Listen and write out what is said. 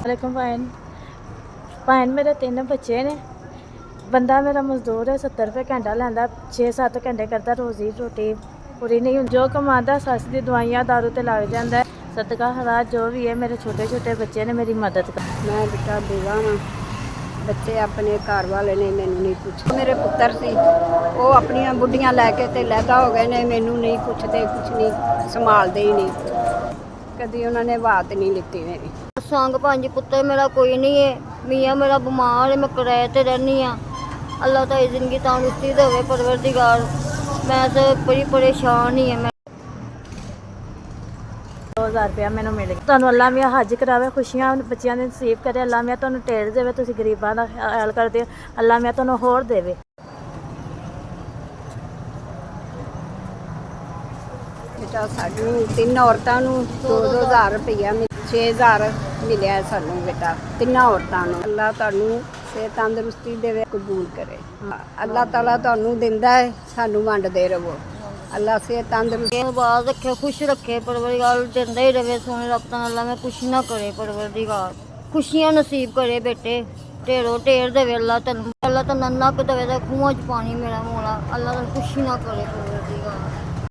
वालेकुम भैन मेरे 3 बच्चे ने। बंदा मेरा मजदूर है, 70 रुपये घंटा लैंदा, 6-7 घंटे करता, रोजी रोटी पूरी नहीं हुंदी। जो कमांदा सस दी दवाइयां दारू ते लग जांदा है। सदका हराज जो भी है, मेरे छोटे छोटे बच्चे ने मेरी मदद कर। मैं बेटा बेवा हाँ, बच्चे अपने घर वाले ने मैनू नहीं पुछे। मेरे पुत्र सी वो अपनियां बुढ़ियां लैके ते लैदा हो गए ने, मैनू नहीं पुछते, कुछ नहीं संभालते ही नहीं, कभी उन्होंने बात नहीं लिती मेरी। संग 5 पुत्र मेरा कोई नहीं है, मियाँ मेरा बीमार है, मैं किराए ते रहनी हाँ। अल्लाह ताली जिंदगी तंदुरुस्ती देवे परवरदिगार, मैं तो बड़ी परेशान ही है। मैं 2000 रुपया मैनू मिल गया। तुहानू अल्लाह मियाँ हज करावे, खुशियां बच्चियां दे नसीब करे। अल्लाह मियाँ तुहानू ढेर देवे, तुसीं गरीबां दा ख्याल करदे हो। अल्लाह मियाँ तुहानू होर देवे। बेटा सानू 3 औरतां नू 2-2000 रुपया 6000 मिलिया सानू बेटा 3 औरतां नू। अल्लाह तुहानू सेहत तंदुरुस्ती देवे, कबूल करे। अल्लाह ताला तुहानू दिंदा है, सानू वंडदे रहो। अल्लाह सेहत तंदुरुस्ती बात रखे, खुश रखे परवरदिगार, देंदा ही रहे सोने रब तक। अल्लाह में कुछ ना करे परवरदिगार, खुशियां नसीब करे बेटे, ढेरों ढेर देवे अल्लाह तन। अल्लाह तन नन्ना देवे, खूहों च पानी मेरा मोला, अल्लाह तन कुछ ना करे परवरदिगार।